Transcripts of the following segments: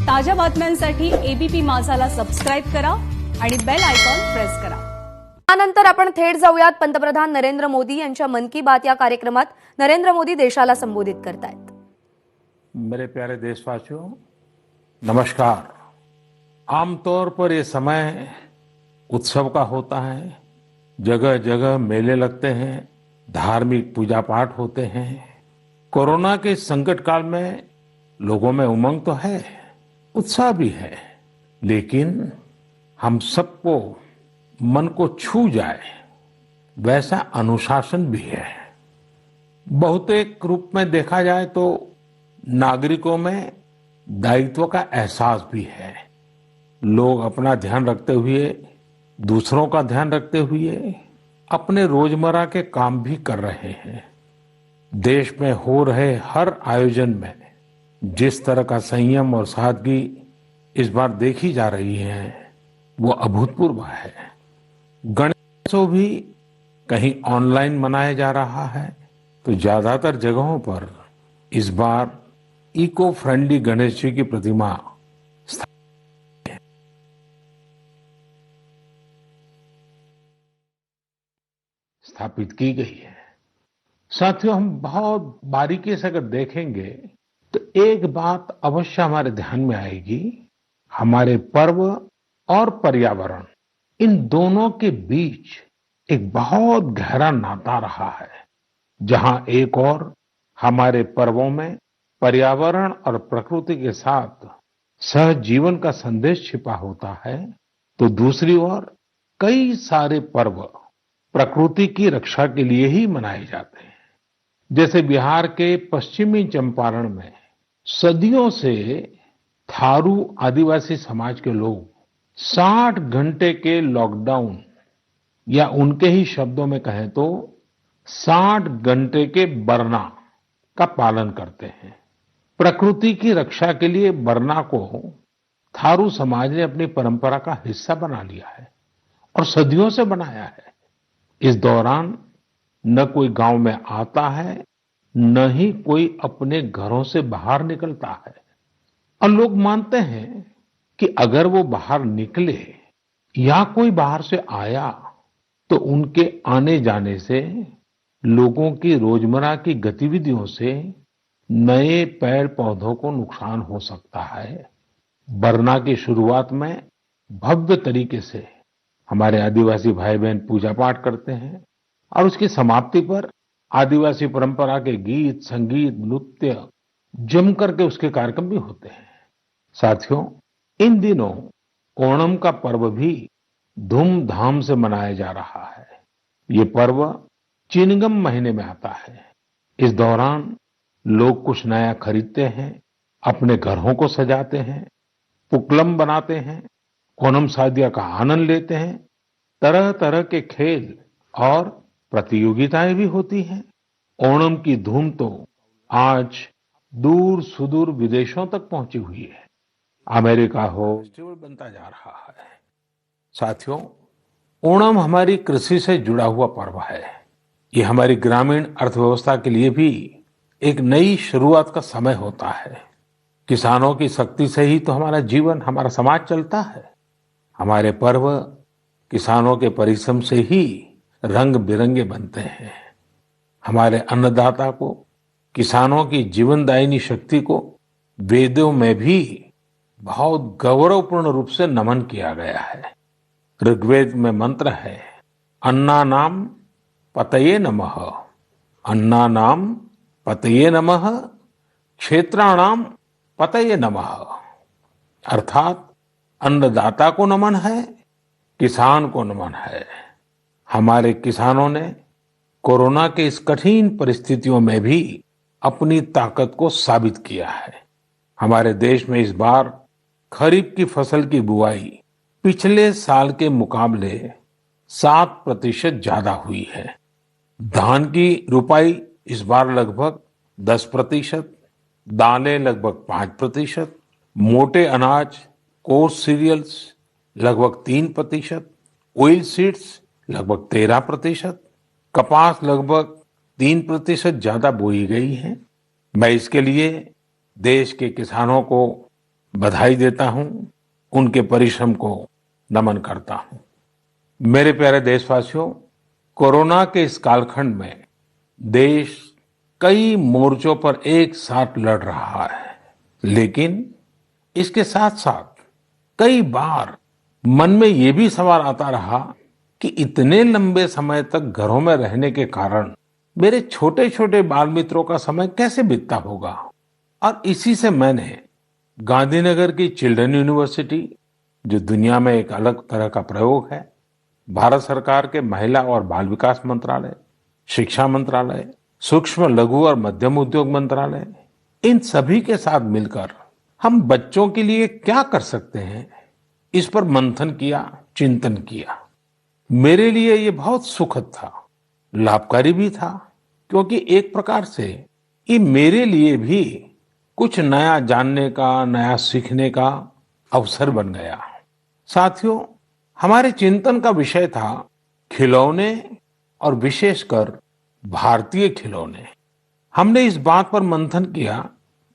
ताज्या बातम्यांसाठी ABP माझाला subscribe करा आणि बेल आयकॉन प्रेस करा। त्यानंतर आपण थेट जाऊयात पंतप्रधान नरेंद्र मोदी यांच्या मन की बात या कार्यक्रमात। नरेंद्र मोदी देशाला संबोधित करतायत। मेरे प्यारे देशवासियों, नमस्कार। आमतौर पर ये समय उत्सव का होता है, जगह जगह मेले लगते हैं, धार्मिक पूजा पाठ होते हैं। कोरोना के संकट काल में लोगों में उमंग तो है, उत्साह भी है, लेकिन हम सबको मन को छू जाए वैसा अनुशासन भी है। बहुतेक रूप में देखा जाए तो नागरिकों में दायित्व का एहसास भी है। लोग अपना ध्यान रखते हुए, दूसरों का ध्यान रखते हुए अपने रोजमर्रा के काम भी कर रहे हैं। देश में हो रहे हर आयोजन में जिस तरह का संयम और सादगी इस बार देखी जा रही है वो अभूतपूर्व है। गणेशोत्सव भी कहीं ऑनलाइन मनाया जा रहा है तो ज्यादातर जगहों पर इस बार इको फ्रेंडली गणेश जी की प्रतिमा स्थापित की गई है। साथियों, हम बहुत बारीकी से अगर देखेंगे तो एक बात अवश्य हमारे ध्यान में आएगी। हमारे पर्व और पर्यावरण, इन दोनों के बीच एक बहुत गहरा नाता रहा है। जहां एक और हमारे पर्वों में पर्यावरण और प्रकृति के साथ सहजीवन का संदेश छिपा होता है, तो दूसरी ओर कई सारे पर्व प्रकृति की रक्षा के लिए ही मनाए जाते हैं। जैसे बिहार के पश्चिमी चंपारण में सदियों से थारू आदिवासी समाज के लोग 60 घंटे के लॉकडाउन, या उनके ही शब्दों में कहें तो 60 घंटे के बरना का पालन करते हैं। प्रकृति की रक्षा के लिए बरना को थारू समाज ने अपनी परंपरा का हिस्सा बना लिया है और सदियों से बनाया है। इस दौरान न कोई गांव में आता है, न ही कोई अपने घरों से बाहर निकलता है। और लोग मानते हैं कि अगर वो बाहर निकले या कोई बाहर से आया तो उनके आने जाने से लोगों की रोजमर्रा की गतिविधियों से नए पेड़ पौधों को नुकसान हो सकता है। बरना की शुरुआत में भव्य तरीके से हमारे आदिवासी भाई बहन पूजा पाठ करते हैं और उसकी समाप्ति पर आदिवासी परंपरा के गीत, संगीत, नृत्य जम करके उसके कार्यक्रम भी होते हैं। साथियों, इन दिनों ओणम का पर्व भी धूमधाम से मनाया जा रहा है। ये पर्व चिनगम महीने में आता है। इस दौरान लोग कुछ नया खरीदते हैं, अपने घरों को सजाते हैं, पुक्लम बनाते हैं, ओणम सादिया का आनंद लेते हैं। तरह तरह के खेल और प्रतियोगिताएं भी होती हैं। ओणम की धूम तो आज दूर सुदूर विदेशों तक पहुंची हुई है। अमेरिका हो, फेस्टिवल बनता जा रहा है। साथियों, ओणम हमारी कृषि से जुड़ा हुआ पर्व है। ये हमारी ग्रामीण अर्थव्यवस्था के लिए भी एक नई शुरुआत का समय होता है। किसानों की शक्ति से ही तो हमारा जीवन, हमारा समाज चलता है। हमारे पर्व किसानों के परिश्रम से ही रंग बिरंगे बनते हैं। हमारे अन्नदाता को, किसानों की जीवनदायिनी शक्ति को वेदों में भी बहुत गौरवपूर्ण रूप से नमन किया गया है। ऋग्वेद में मंत्र है, अन्नानाम पतये नमः, अन्नानाम पतये नमः, क्षेत्राणाम पतये नमः। अर्थात अन्नदाता को नमन है, किसान को नमन है। हमारे किसानों ने कोरोना के इस कठिन परिस्थितियों में भी अपनी ताकत को साबित किया है। हमारे देश में इस बार खरीफ की फसल की बुआई पिछले साल के मुकाबले 7% ज्यादा हुई है। धान की रुपाई इस बार लगभग 10%, दालें लगभग 5%, मोटे अनाज, कोर्स सीरियल्स लगभग 3%, ऑयल सीड्स लगभग 13%, कपास लगभग 3% ज्यादा बोई गई है। मैं इसके लिए देश के किसानों को बधाई देता हूं, उनके परिश्रम को नमन करता हूं। मेरे प्यारे देशवासियों, कोरोना के इस कालखंड में देश कई मोर्चों पर एक साथ लड़ रहा है, लेकिन इसके साथ साथ कई बार मन में ये भी सवाल आता रहा कि इतने लंबे समय तक घरों में रहने के कारण मेरे छोटे छोटे बाल मित्रों का समय कैसे बीतता होगा। और इसी से मैंने गांधीनगर की चिल्ड्रन यूनिवर्सिटी, जो दुनिया में एक अलग तरह का प्रयोग है, भारत सरकार के महिला और बाल विकास मंत्रालय, शिक्षा मंत्रालय, सूक्ष्म लघु और मध्यम उद्योग मंत्रालय, इन सभी के साथ मिलकर हम बच्चों के लिए क्या कर सकते हैं, इस पर मंथन किया, चिंतन किया। मेरे लिए ये बहुत सुखद था, लाभकारी भी था, क्योंकि एक प्रकार से ये मेरे लिए भी कुछ नया जानने का, नया सीखने का अवसर बन गया। साथियों, हमारे चिंतन का विषय था खिलौने और विशेषकर भारतीय खिलौने। हमने इस बात पर मंथन किया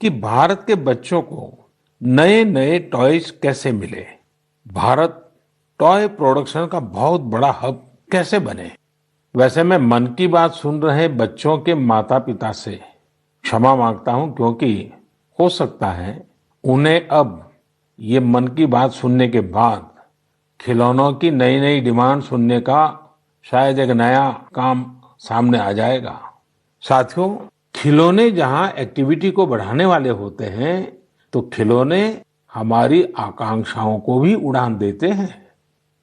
कि भारत के बच्चों को नए नए टॉयज कैसे मिले, भारत टॉय प्रोडक्शन का बहुत बड़ा हब कैसे बने। वैसे मैं मन की बात सुन रहे बच्चों के माता पिता से क्षमा मांगता हूं, क्योंकि हो सकता है उन्हें अब ये मन की बात सुनने के बाद खिलौनों की नई नई डिमांड सुनने का शायद एक नया काम सामने आ जाएगा। साथियों, खिलौने जहां एक्टिविटी को बढ़ाने वाले होते हैं, तो खिलौने हमारी आकांक्षाओं को भी उड़ान देते हैं।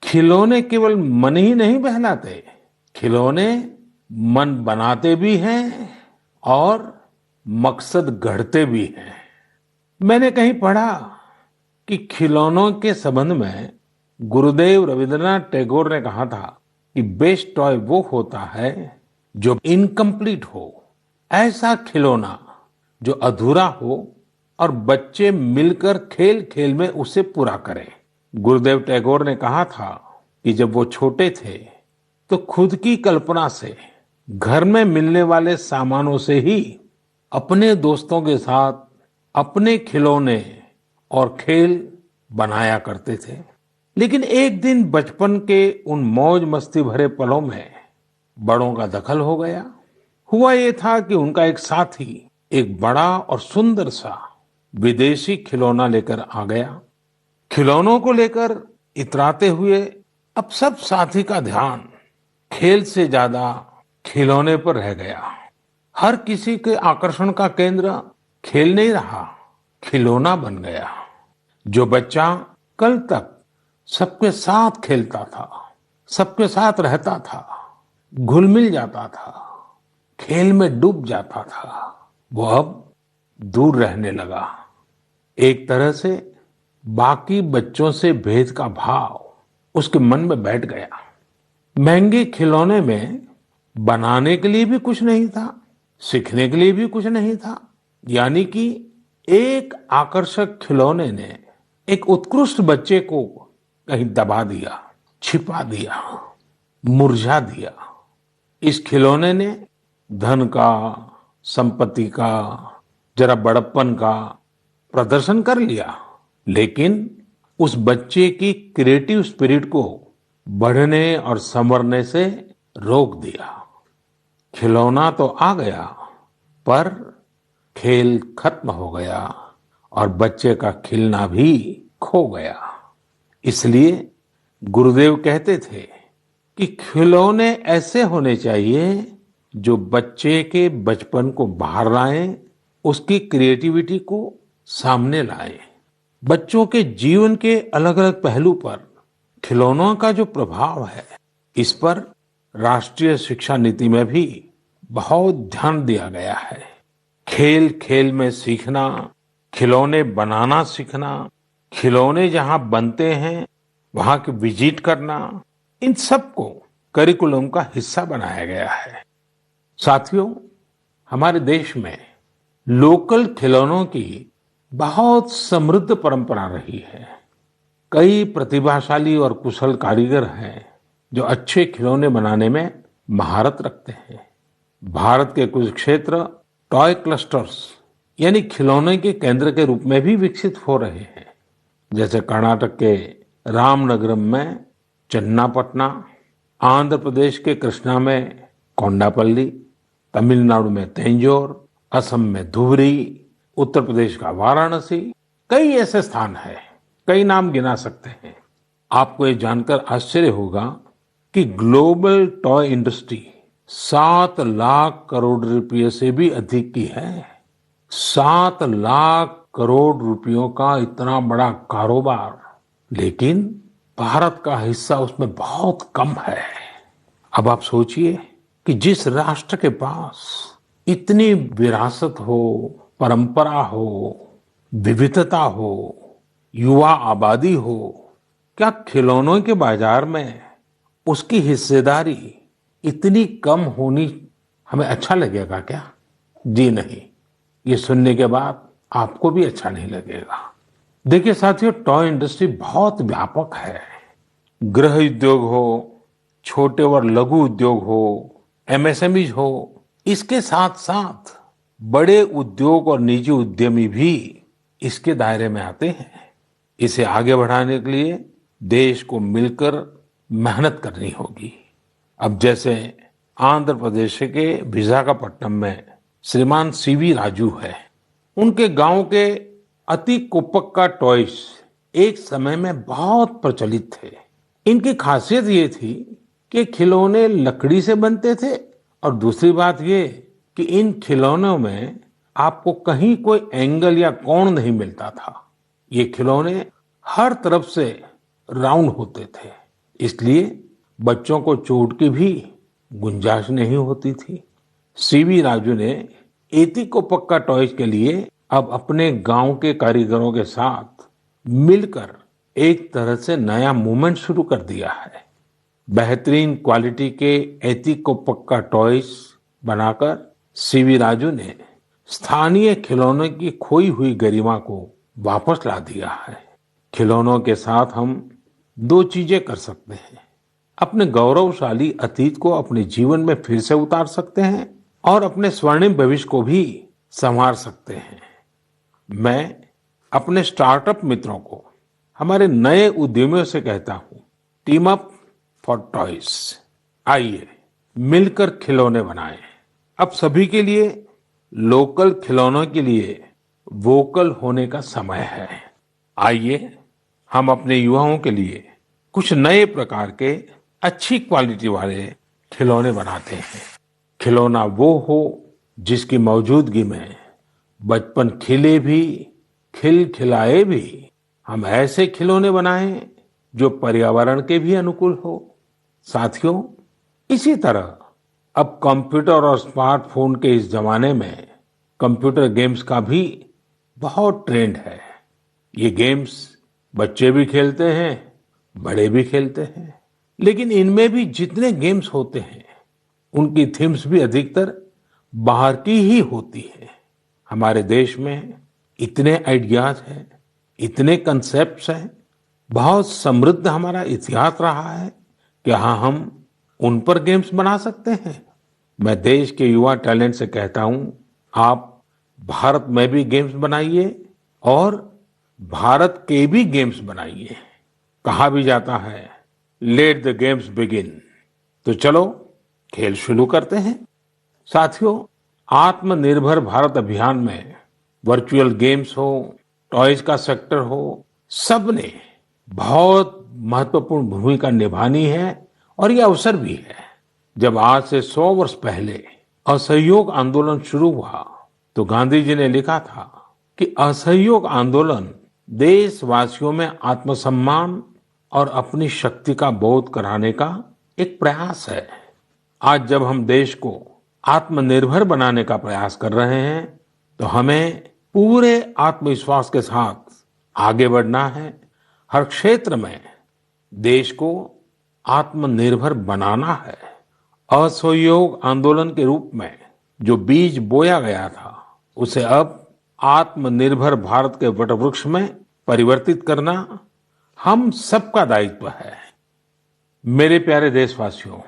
खिलौने केवल मन ही नहीं बहलाते, खिलौने मन बनाते भी हैं और मकसद गढ़ते भी हैं। मैंने कहीं पढ़ा कि खिलौनों के संबंध में गुरुदेव रविंद्रनाथ टैगोर ने कहा था कि बेस्ट टॉय वो होता है जो इनकम्प्लीट हो, ऐसा खिलौना जो अधूरा हो और बच्चे मिलकर खेल खेल में उसे पूरा करें। गुरुदेव टैगोर ने कहा था कि जब वो छोटे थे तो खुद की कल्पना से घर में मिलने वाले सामानों से ही अपने दोस्तों के साथ अपने खिलौने और खेल बनाया करते थे। लेकिन एक दिन बचपन के उन मौज मस्ती भरे पलों में बड़ों का दखल हो गया। हुआ ये था कि उनका एक साथी एक बड़ा और सुंदर सा विदेशी खिलौना लेकर आ गया। खिलौनों को लेकर इतराते हुए अब सब साथी का ध्यान खेल से ज्यादा खिलौने पर रह गया। हर किसी के आकर्षण का केंद्र खेल नहीं रहा, खिलौना बन गया। जो बच्चा कल तक सबके साथ खेलता था, सबके साथ रहता था, घुल मिल जाता था, खेल में डूब जाता था, वो अब दूर रहने लगा। एक तरह से बाकी बच्चों से भेद का भाव उसके मन में बैठ गया। महंगे खिलौने में बनाने के लिए भी कुछ नहीं था, सीखने के लिए भी कुछ नहीं था। यानी कि एक आकर्षक खिलौने ने एक उत्कृष्ट बच्चे को कहीं दबा दिया, छिपा दिया, मुरझा दिया। इस खिलौने ने धन का, संपत्ति का, जरा बड़प्पन का प्रदर्शन कर लिया, लेकिन उस बच्चे की क्रिएटिव स्पिरिट को बढ़ने और संवरने से रोक दिया। खिलौना तो आ गया, पर खेल खत्म हो गया और बच्चे का खिलना भी खो गया। इसलिए गुरुदेव कहते थे कि खिलौने ऐसे होने चाहिए जो बच्चे के बचपन को बाहर लाएं, उसकी क्रिएटिविटी को सामने लाएं। बच्चों के जीवन के अलग अलग पहलू पर खिलौनों का जो प्रभाव है, इस पर राष्ट्रीय शिक्षा नीति में भी बहुत ध्यान दिया गया है। खेल खेल में सीखना, खिलौने बनाना सीखना, खिलौने जहां बनते हैं वहां की विजिट करना, इन सबको करिकुलम का हिस्सा बनाया गया है। साथियों, हमारे देश में लोकल खिलौनों की बहुत समृद्ध परंपरा रही है। कई प्रतिभाशाली और कुशल कारीगर हैं जो अच्छे खिलौने बनाने में महारत रखते हैं। भारत के कुछ क्षेत्र टॉय क्लस्टर्स यानी खिलौने के केंद्र के रूप में भी विकसित हो रहे हैं। जैसे कर्नाटक के रामनगरम में चन्नापटना, आंध्र प्रदेश के कृष्णा में कोंडापल्ली, तमिलनाडु में तंजौर, असम में धुबरी, उत्तर प्रदेश का वाराणसी, कई ऐसे स्थान हैं, कई नाम गिना सकते हैं। आपको ये जानकर आश्चर्य होगा कि global toy industry 7 lakh crore रुपए से भी अधिक की है। 7 लाख करोड़ रुपयों का इतना बड़ा कारोबार, लेकिन भारत का हिस्सा उसमें बहुत कम है। अब आप सोचिए कि जिस राष्ट्र के पास इतनी विरासत हो, परंपरा हो, विविधता हो, युवा आबादी हो, क्या खिलौनों के बाजार में उसकी हिस्सेदारी इतनी कम होनी हमें अच्छा लगेगा क्या? जी नहीं, ये सुनने के बाद आपको भी अच्छा नहीं लगेगा। देखिए साथियों, टॉय इंडस्ट्री बहुत व्यापक है। गृह उद्योग हो, छोटे और लघु उद्योग हो, एमएसएमईज हो, इसके साथ साथ बड़े उद्योग और निजी उद्यमी भी इसके दायरे में आते हैं। इसे आगे बढ़ाने के लिए देश को मिलकर मेहनत करनी होगी। अब जैसे आंध्र प्रदेश के विशाखापट्टनम में श्रीमान सीवी राजू है, उनके गांव के अति कोपक्का टॉयज एक समय में बहुत प्रचलित थे। इनकी खासियत ये थी कि खिलौने लकड़ी से बनते थे और दूसरी बात ये कि इन खिलौनों में आपको कहीं कोई एंगल या कोण नहीं मिलता था। ये खिलौने हर तरफ से राउंड होते थे, इसलिए बच्चों को चोट की भी गुंजाइश नहीं होती थी। सीवी राजू ने एती को पक्का टॉयज के लिए अब अपने गांव के कारीगरों के साथ मिलकर एक तरह से नया मूवमेंट शुरू कर दिया है। बेहतरीन क्वालिटी के एती को पक्का टॉयज बनाकर सीवी राजू ने स्थानीय खिलौनों की खोई हुई गरिमा को वापस ला दिया है। खिलौनों के साथ हम 2 चीजें कर सकते हैं। अपने गौरवशाली अतीत को अपने जीवन में फिर से उतार सकते हैं और अपने स्वर्णिम भविष्य को भी संवार सकते हैं। मैं अपने स्टार्टअप मित्रों को, हमारे नए उद्यमियों से कहता हूं, टीम अप फॉर टॉयज। आइए मिलकर खिलौने बनाएं। अब सभी के लिए लोकल खिलौनों के लिए वोकल होने का समय है। आइए हम अपने युवाओं के लिए कुछ नए प्रकार के अच्छी क्वालिटी वाले खिलौने बनाते हैं। खिलौना वो हो जिसकी मौजूदगी में बचपन खिले भी, खिलखिलाए भी। हम ऐसे खिलौने बनाएं जो पर्यावरण के भी अनुकूल हो। साथियों, इसी तरह अब कंप्यूटर और स्मार्टफोन के इस जमाने में कंप्यूटर गेम्स का भी बहुत ट्रेंड है। ये गेम्स बच्चे भी खेलते हैं, बड़े भी खेलते हैं, लेकिन इनमें भी जितने गेम्स होते हैं उनकी थीम्स भी अधिकतर बाहर की ही होती है। हमारे देश में इतने आइडियाज हैं, इतने कंसेप्ट्स हैं, बहुत समृद्ध हमारा इतिहास रहा है कि हाँ, हम उन पर गेम्स बना सकते हैं। मैं देश के युवा टैलेंट से कहता हूं, आप भारत में भी गेम्स बनाइए और भारत के भी गेम्स बनाइए। कहा भी जाता है, लेट द गेम्स बिगिन। तो चलो खेल शुरू करते हैं। साथियों, आत्मनिर्भर भारत अभियान में वर्चुअल गेम्स हो, टॉयज का सेक्टर हो, सबने बहुत महत्वपूर्ण भूमिका निभानी है और यह अवसर भी है। जब आज से 100 वर्ष पहले असहयोग आंदोलन शुरू हुआ तो गांधी जी ने लिखा था कि असहयोग आंदोलन देशवासियों में आत्मसम्मान और अपनी शक्ति का बोध कराने का एक प्रयास है। आज जब हम देश को आत्मनिर्भर बनाने का प्रयास कर रहे हैं तो हमें पूरे आत्मविश्वास के साथ आगे बढ़ना है। हर क्षेत्र में देश को आत्मनिर्भर बनाना है। असहयोग आंदोलन के रूप में जो बीज बोया गया था उसे अब आत्मनिर्भर भारत के वटवृक्ष में परिवर्तित करना हम सबका दायित्व है। मेरे प्यारे देशवासियों,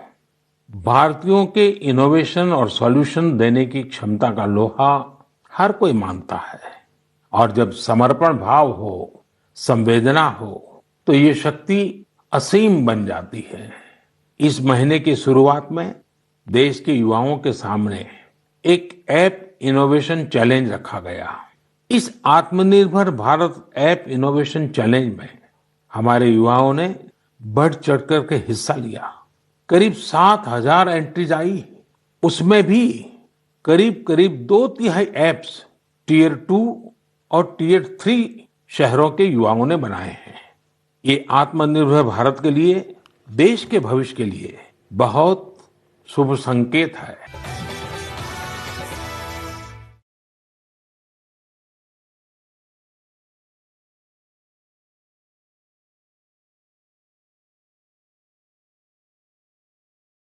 भारतीयों के इनोवेशन और सॉल्यूशन देने की क्षमता का लोहा हर कोई मानता है और जब समर्पण भाव हो, संवेदना हो, तो ये शक्ति असीम बन जाती है। इस महीने की शुरुआत में देश के युवाओं के सामने एक ऐप इनोवेशन चैलेंज रखा गया। इस आत्मनिर्भर भारत ऐप इनोवेशन चैलेंज में हमारे युवाओं ने बढ़ चढ़कर के हिस्सा लिया। करीब 7,000 एंट्रीज आई। उसमें भी करीब करीब 2/3 ऐप्स टियर 2 और टियर 3 शहरों के युवाओं ने बनाए हैं। ये आत्मनिर्भर भारत के लिए, देश के भविष्य के लिए बहुत शुभ संकेत है।